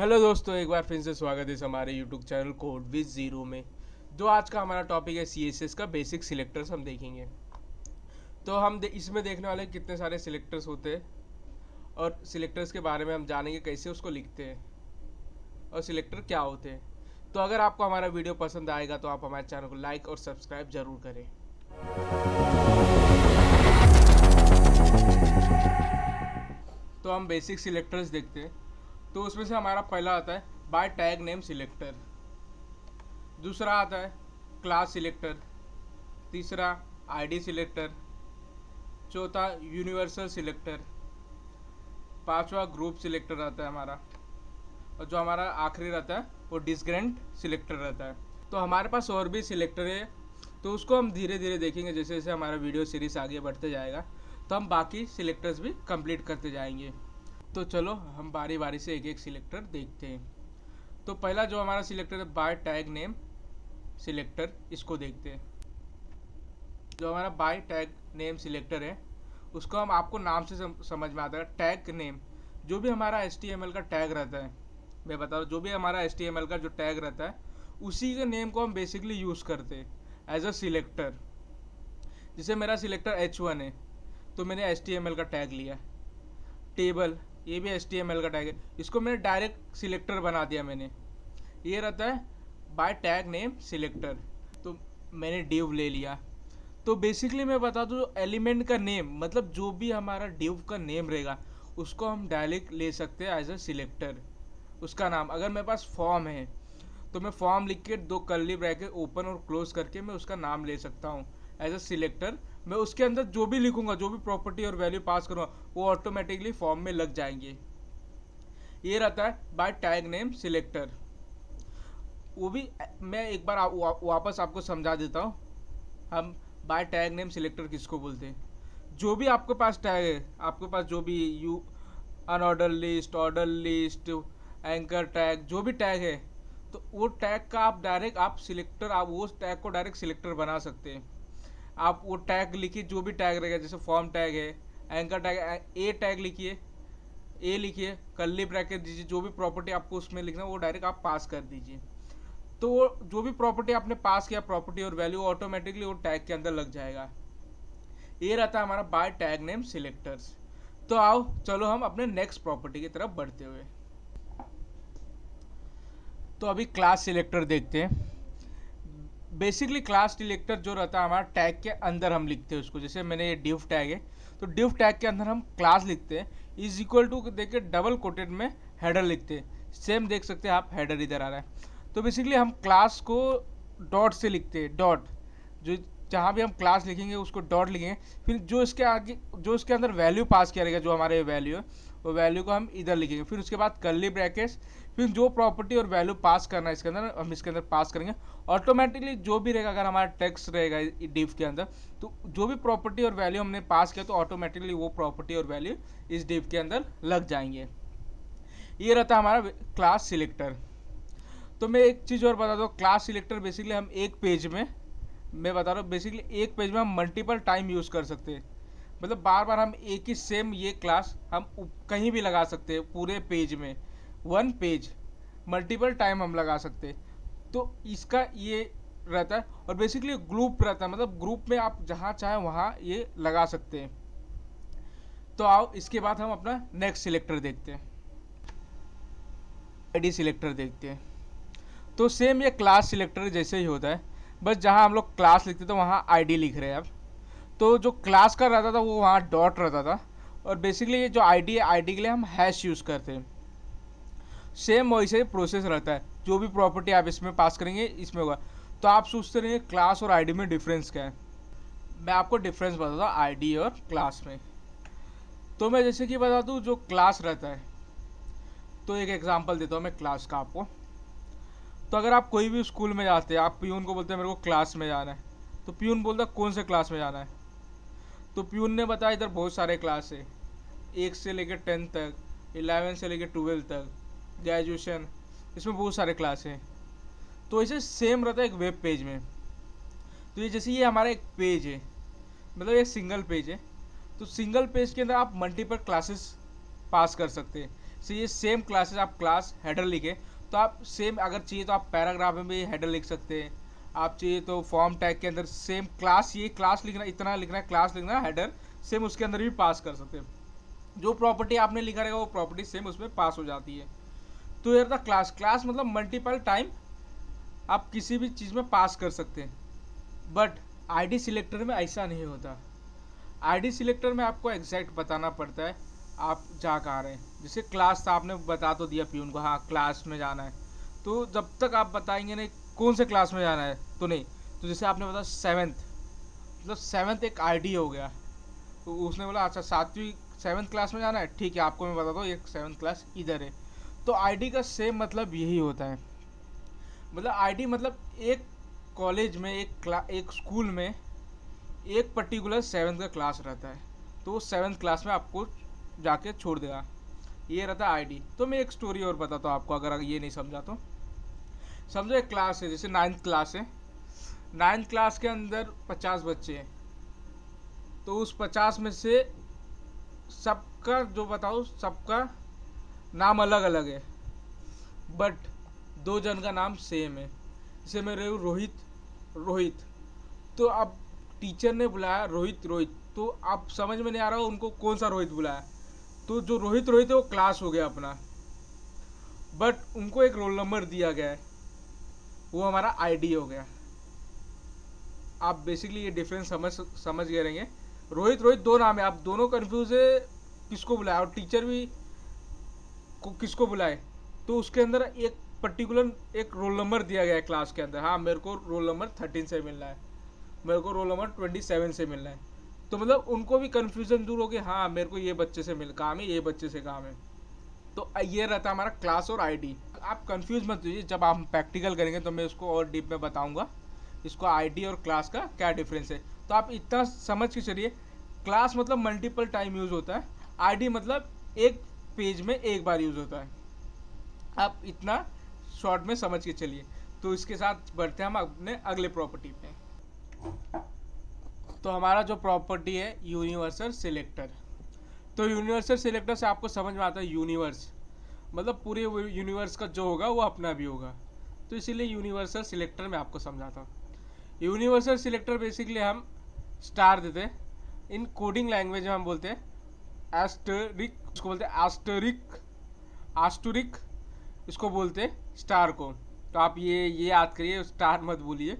Hello दोस्तों, एक बार फिर से स्वागत है हमारे YouTube channel code with zero में। जो आज का हमारा टॉपिक है CSS का बेसिक सिलेक्टर्स हम देखेंगे। तो हम इसमें देखने वाले कितने सारे सिलेक्टर्स होते हैं और सिलेक्टर्स के बारे में हम जानेंगे कैसे उसको लिखते हैं और सिलेक्टर क्या होते हैं। तो अगर आपको हमारा वीडियो पसंद आएगा तो आप हमारे चैनल को लाइक और सब्सक्राइब जरूर करें। तो हम बेसिक सिलेक्टर्स देखते हैं। तो उसमें से हमारा पहला आता है बाय टैग नेम सिलेक्टर, दूसरा आता है क्लास सिलेक्टर, तीसरा आईडी सिलेक्टर, चौथा यूनिवर्सल सिलेक्टर, पांचवा ग्रुप सिलेक्टर रहता है हमारा, और जो हमारा आखिरी रहता है वो डिस्ग्रेंट सिलेक्टर रहता है। तो हमारे पास और भी सिलेक्टर है, तो उसको हम धीरे धीरे देखेंगे जैसे जैसे हमारा वीडियो सीरीज आगे बढ़ते जाएगा। तो हम बाकी सिलेक्टर्स भी कंप्लीट करते जाएंगे। तो चलो हम बारी बारी से एक एक सिलेक्टर देखते हैं। तो पहला जो हमारा सिलेक्टर है बाय टैग नेम सिलेक्टर, इसको देखते हैं। जो हमारा बाय टैग नेम सिलेक्टर है उसको हम आपको नाम से समझ में आता है। टैग नेम, जो भी हमारा HTML का टैग रहता है, मैं बता रहा हूँ, जो भी हमारा HTML का जो टैग रहता है उसी के नेम को हम बेसिकली यूज़ करते हैं एज अ सिलेक्टर। जैसे मेरा सिलेक्टर H1 है तो मैंने HTML का टैग लिया। टेबल, ये भी HTML का टैग है, इसको मैंने डायरेक्ट सिलेक्टर बना दिया मैंने। ये रहता है बाय टैग नेम सिलेक्टर। तो मैंने डिव ले लिया। तो बेसिकली मैं बता दूँ, एलिमेंट का नेम मतलब जो भी हमारा डिव का नेम रहेगा उसको हम डायरेक्ट ले सकते हैं एज अ सिलेक्टर। उसका नाम, अगर मेरे पास फॉर्म है तो मैं फॉर्म लिख के दो कर्ली ब्रैकेट ओपन और क्लोज करके मैं उसका नाम ले सकता हूँ एज अ सिलेक्टर। मैं उसके अंदर जो भी लिखूंगा, जो भी प्रॉपर्टी और वैल्यू पास करूँगा, वो ऑटोमेटिकली फॉर्म में लग जाएंगे। ये रहता है बाय टैग नेम सिलेक्टर। वो भी मैं एक बार वापस आपको समझा देता हूँ। हम बाय टैग नेम सिलेक्टर किसको बोलते हैं? जो भी आपके पास टैग है, आपके पास जो भी unordered list, order list, anchor tag, जो भी टैग है, तो वो टैग का आप सिलेक्टर, आप वो टैग को डायरेक्ट सिलेक्टर बना सकते हैं। आप वो टैग लिखिए, जो भी टैग रहेगा, जैसे फॉर्म टैग है, एंकर टैग, ए टैग लिखिए, ए लिखिए, कर्ली ब्रैकेट दीजिए, जो भी प्रॉपर्टी आपको उसमें लिखना वो डायरेक्ट आप पास कर दीजिए। तो जो भी प्रॉपर्टी आपने पास किया, प्रॉपर्टी और वैल्यू, ऑटोमेटिकली वो टैग के अंदर लग जाएगा। ये रहता है हमारा बाय टैग नेम सिलेक्टर्स। तो आओ चलो हम अपने नेक्स्ट प्रॉपर्टी की तरफ बढ़ते हुए, तो अभी क्लास सिलेक्टर देखते हैं। बेसिकली क्लास सिलेक्टर जो रहता है हमारा टैग के अंदर हम लिखते हैं उसको। जैसे मैंने ये डिव टैग है तो डिव टैग के अंदर हम क्लास लिखते हैं, इज इक्वल टू देखिए डबल कोटेड में हेडर लिखते हैं। सेम देख सकते हैं आप, हेडर इधर आ रहा है। तो बेसिकली हम क्लास को डॉट से लिखते हैं, डॉट, जो जहाँ भी हम क्लास लिखेंगे उसको डॉट लिखेंगे। फिर जो इसके आगे, जो इसके अंदर वैल्यू पास किया रहेगा, जो हमारे वैल्यू है, वो वैल्यू को हम इधर लिखेंगे। फिर उसके बाद कर्ली ब्रैकेट्स, फिर जो प्रॉपर्टी और वैल्यू पास करना है इसके अंदर, हम इसके अंदर पास करेंगे। ऑटोमेटिकली जो भी रहेगा, अगर हमारा टेक्स्ट रहेगा डिव के अंदर, तो जो भी प्रॉपर्टी और वैल्यू हमने पास किया तो ऑटोमेटिकली वो प्रॉपर्टी और वैल्यू इस डिव के अंदर लग जाएंगे। ये रहता है हमारा क्लास सिलेक्टर। तो मैं एक चीज़ और बता दूँ, क्लास सिलेक्टर बेसिकली हम एक पेज में, मैं बता रहा हूँ, बेसिकली एक पेज में हम मल्टीपल टाइम यूज़ कर सकते हैं। मतलब बार बार हम एक ही सेम ये क्लास हम कहीं भी लगा सकते हैं, पूरे पेज में, वन पेज मल्टीपल टाइम हम लगा सकते हैं। तो इसका ये रहता है। और बेसिकली ग्रुप रहता है, मतलब ग्रुप में आप जहाँ चाहे वहाँ ये लगा सकते हैं। तो आओ इसके बाद हम अपना नेक्स्ट सिलेक्टर देखते हैं, आईडी सिलेक्टर देखते हैं। तो सेम ये क्लास सिलेक्टर जैसे ही होता है, बस जहाँ हम लोग क्लास लिखते थे वहाँ आईडी लिख रहे हैं अब। तो जो क्लास का रहता था वो वहाँ डॉट रहता था, और बेसिकली ये जो आईडी है, आईडी के लिए हम हैश यूज़ करते हैं। सेम वैसे ही प्रोसेस रहता है, जो भी प्रॉपर्टी आप इसमें पास करेंगे इसमें होगा। तो आप सोचते रहिए क्लास और आईडी में डिफरेंस क्या है। मैं आपको डिफरेंस बताता हूँ आईडी और क्लास में। तो मैं जैसे कि बता दूँ, जो क्लास रहता है, तो एक एग्जांपल देता हूँ मैं क्लास का आपको। तो अगर आप कोई भी स्कूल में जाते हैं, आप पियून को बोलते हैं मेरे को क्लास में जाना है, तो पियून बोलता कौन से क्लास में जाना है। तो पियून ने बताया इधर बहुत सारे क्लास है, 1 से लेकर 10 तक, 11 से लेकर 12 तक, ग्रेजुएशन, इसमें बहुत सारे क्लास हैं। तो ऐसे सेम रहता है एक वेब पेज में। तो ये जैसे ये हमारा एक पेज है, मतलब ये सिंगल पेज है, तो सिंगल पेज के अंदर आप मल्टीपल क्लासेस पास कर सकते हैं। से ये सेम क्लासेस आप क्लास हेडर लिखे तो आप सेम अगर चाहिए तो आप पैराग्राफ में भी हेडर लिख सकते हैं, आप चाहिए तो फॉर्म टैग के अंदर सेम क्लास, ये क्लास लिखना इतना लिखना है, क्लास लिखना हेडर सेम उसके अंदर भी पास कर सकते हैं। जो प्रॉपर्टी आपने लिखा रहेगा वो प्रॉपर्टी सेम उसमें पास हो जाती है। तो यार था क्लास, क्लास मतलब मल्टीपल टाइम आप किसी भी चीज़ में पास कर सकते हैं। बट आईडी सिलेक्टर में ऐसा नहीं होता। आईडी सिलेक्टर में आपको एग्जैक्ट बताना पड़ता है आप जा कहाँ रहे हैं। जैसे क्लास था, आपने बता तो दिया प्यून को हाँ क्लास में जाना है, तो जब तक आप बताएंगे नहीं कौन से क्लास में जाना है तो नहीं। तो जैसे आपने बताया सेवन्थ, मतलब सेवन्थ एक आईडी हो गया, तो उसने बोला अच्छा 7वीं 7th क्लास में जाना है, ठीक है आपको मैं बता दूँ एक 7th क्लास इधर है। तो आईडी का सेम मतलब यही होता है। मतलब आईडी मतलब एक कॉलेज में एक स्कूल में एक पर्टिकुलर 7th का क्लास रहता है, तो वो 7th क्लास में आपको जाके छोड़ देगा, ये रहता है आईडी। तो मैं एक स्टोरी और बताता हूँ आपको अगर ये नहीं समझा तो। समझो एक क्लास है, जैसे 9th क्लास है, 9th क्लास के अंदर 50 बच्चे हैं, तो उस 50 में से सबका जो बताओ सबका नाम अलग अलग है, बट 2 जन का नाम सेम है। जैसे मेरे रोहित रोहित, तो अब टीचर ने बुलाया रोहित रोहित, तो आप समझ में नहीं आ रहा हो उनको कौन सा रोहित बुलाया, तो जो रोहित रोहित है वो क्लास हो गया अपना, बट उनको एक रोल नंबर दिया गया है, वो हमारा आईडी हो गया। आप बेसिकली ये डिफरेंस समझ गए रहेंगे। रोहित रोहित 2 नाम है, आप दोनों कंफ्यूज है किसको बुलाया, और टीचर भी किसको बुलाए, तो उसके अंदर एक पर्टिकुलर एक रोल नंबर दिया गया है क्लास के अंदर। हाँ मेरे को रोल नंबर 13 से मिलना है, मेरे को रोल नंबर 27 से मिलना है, तो मतलब उनको भी कन्फ्यूजन दूर हो गया, हाँ मेरे को ये बच्चे से मिल काम है, ये बच्चे से काम है। तो ये रहता है हमारा क्लास और आईडी। आप कंफ्यूज मत होइए, जब आप प्रैक्टिकल करेंगे तो मैं उसको और डीप में बताऊंगा इसको आईडी और क्लास का क्या डिफरेंस है। तो आप इतना समझ के चलिए, क्लास मतलब मल्टीपल टाइम यूज होता है, आईडी मतलब एक पेज में एक बार यूज होता है। आप इतना शॉर्ट में समझ के चलिए। तो इसके साथ बढ़ते हैं हम अपने अगले प्रॉपर्टी पे। तो हमारा जो प्रॉपर्टी है यूनिवर्सल सिलेक्टर। तो यूनिवर्सल सिलेक्टर से आपको समझ में आता है यूनिवर्स मतलब पूरे यूनिवर्स का जो होगा वो अपना भी होगा, तो इसीलिए यूनिवर्सल सिलेक्टर में आपको समझाता हूँ। यूनिवर्सल सिलेक्टर बेसिकली हम स्टार देते हैं, इन कोडिंग लैंग्वेज में हम बोलते हैं एस्टरिक, इसको बोलते हैं एस्टरिक आस्टरिक, इसको बोलते हैं स्टार को। तो आप ये याद करिए, स्टार मत भूलिए।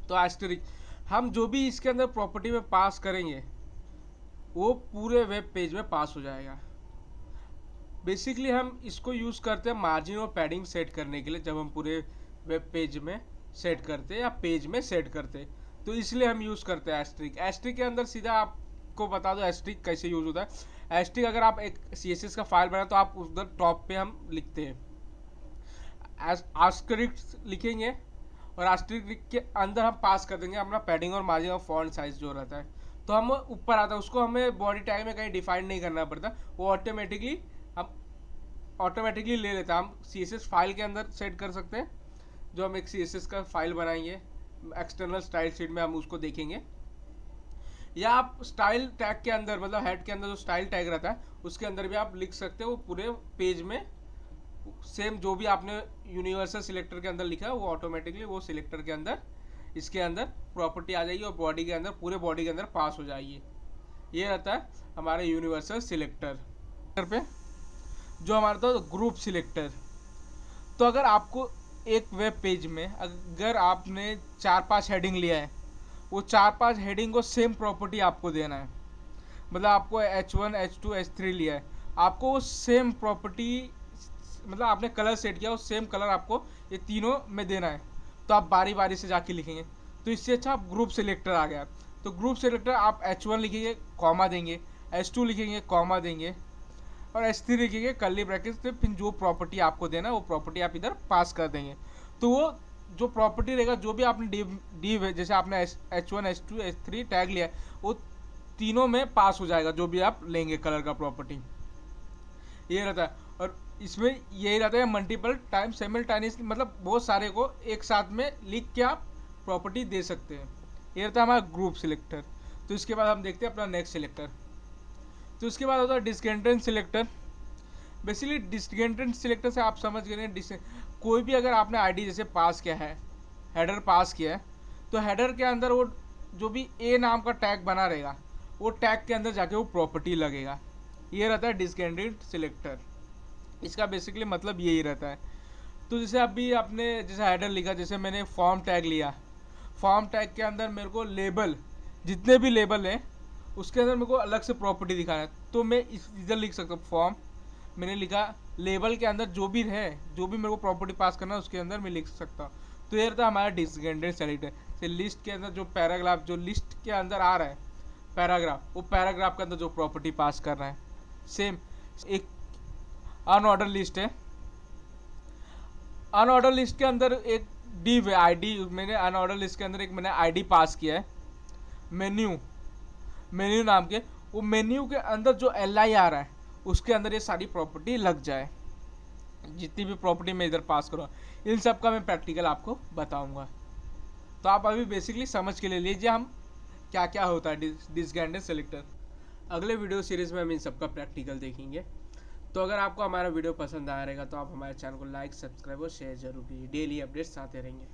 तो एस्टरिक हम जो भी इसके अंदर प्रॉपर्टी में पास करेंगे वो पूरे वेब पेज में पास हो जाएगा। बेसिकली हम इसको यूज़ करते हैं मार्जिन और पैडिंग सेट करने के लिए, जब हम पूरे वेब पेज में सेट करते हैं या पेज में सेट करते हैं, तो इसलिए हम यूज़ करते हैं एस्ट्रिक। एस्ट्रिक के अंदर सीधा आपको बता दो एस्ट्रिक कैसे यूज़ होता है। एस्ट्रिक अगर आप एक CSS का फाइल बनाए तो आप उधर टॉप पे हम लिखते हैं आस्टरिक लिखेंगे, और आस्टरिक के अंदर हम पास कर देंगे अपना पैडिंग और मार्जिन और फॉन्ट साइज जो रहता है, तो हम ऊपर आता है, उसको हमें बॉडी टैग में कहीं डिफाइन नहीं करना पड़ता, वो ऑटोमेटिकली ले लेता है। हम CSS फाइल के अंदर सेट कर सकते हैं, जो हम एक CSS का फाइल बनाएंगे एक्सटर्नल स्टाइल शीट में हम उसको देखेंगे, या आप स्टाइल टैग के अंदर मतलब हेड के अंदर जो स्टाइल टैग रहता है उसके अंदर भी आप लिख सकते हो, वो पूरे पेज में सेम जो भी आपने यूनिवर्सल सिलेक्टर के अंदर लिखा है वो ऑटोमेटिकली वो सिलेक्टर के अंदर इसके अंदर प्रॉपर्टी आ जाएगी और बॉडी के अंदर पूरे बॉडी के अंदर पास हो जाएगी। ये रहता है हमारे यूनिवर्सल सिलेक्टर पे। जो हमारा था ग्रुप सिलेक्टर, तो अगर आपको एक वेब पेज में अगर आपने 4-5 हेडिंग लिया है, वो 4-5 हेडिंग को सेम प्रॉपर्टी आपको देना है। मतलब आपको H1 H2 H3 लिया है, आपको वो सेम प्रॉपर्टी मतलब आपने कलर सेट किया, वो सेम कलर आपको ये तीनों में देना है, तो आप बारी बारी से जाके लिखेंगे। तो इससे अच्छा आप ग्रुप सिलेक्टर आ गया। तो ग्रुप सिलेक्टर आप H1 लिखेंगे कॉमा देंगे, H2 लिखेंगे कॉमा देंगे, और H3 लिखेंगे कर्ली ब्रैकेट से, फिर जो प्रॉपर्टी आपको देना है वो प्रॉपर्टी आप इधर पास कर देंगे। तो वो जो प्रॉपर्टी रहेगा जो भी आपने डी जैसे आपने H1 H2 H3 टैग लिया है वो तीनों में पास हो जाएगा, जो भी आप लेंगे कलर का प्रॉपर्टी, ये रहता है। और इसमें यही रहता है मल्टीपल टाइम साइमल्टेनियसली मतलब बहुत सारे को एक साथ में लिख के आप प्रॉपर्टी दे सकते हैं। ये रहता है हमारा ग्रुप सिलेक्टर। तो इसके बाद हम देखते हैं अपना नेक्स्ट सिलेक्टर। तो इसके बाद होता है descriptor selector. Basically discriminant selector से आप समझ गए, कोई भी अगर आपने आईडी जैसे पास किया है, हेडर पास किया है, तो हेडर के अंदर वो जो भी ए नाम का टैग बना रहेगा, वो टैग के अंदर जाके वो प्रॉपर्टी लगेगा। ये रहता है डिस्क्रिमिनेंट सिलेक्टर। इसका बेसिकली मतलब यही रहता है। तो जैसे अभी आपने जैसे हेडर लिखा, जैसे मैंने फॉर्म टैग लिया, फॉर्म टैग के अंदर मेरे को लेबल, जितने भी लेबल हैं उसके अंदर मेरे को अलग से प्रॉपर्टी दिखाना है, तो मैं इधर लिख सकता हूँ फॉर्म, मैंने लिखा लेबल के अंदर जो भी है, जो भी मेरे को प्रॉपर्टी पास करना है उसके अंदर मैं लिख सकता हूँ। तो ये रहता है हमारा डिस्क्रिमिनेंट सेलेक्टर। तो लिस्ट के अंदर जो पैराग्राफ, जो लिस्ट के अंदर आ रहा है पैराग्राफ, वो पैराग्राफ के अंदर जो प्रॉपर्टी पास कर रहा है। सेम एक अनऑर्डर लिस्ट है, अनऑर्डर लिस्ट के अंदर एक डिव है आईडी, मैंने अनऑर्डर लिस्ट के अंदर एक मैंने आईडी पास किया है मेन्यू, मेन्यू नाम के। वो मेन्यू के अंदर जो LI आ रहा है उसके अंदर ये सारी प्रॉपर्टी लग जाए। जितनी भी प्रॉपर्टी मैं इधर पास करूँगा, इन सब का मैं प्रैक्टिकल आपको बताऊंगा। तो आप अभी बेसिकली समझ के ले लीजिए हम क्या क्या होता है डिस्क्रिमिनेंट सेलेक्टर। अगले वीडियो सीरीज में हम इन सब का प्रैक्टिकल देखेंगे। तो अगर आपको हमारा वीडियो पसंद आया रहेगा तो आप हमारे चैनल को लाइक, सब्सक्राइब और शेयर जरूर कीजिए। डेली अपडेट्स आते रहेंगे।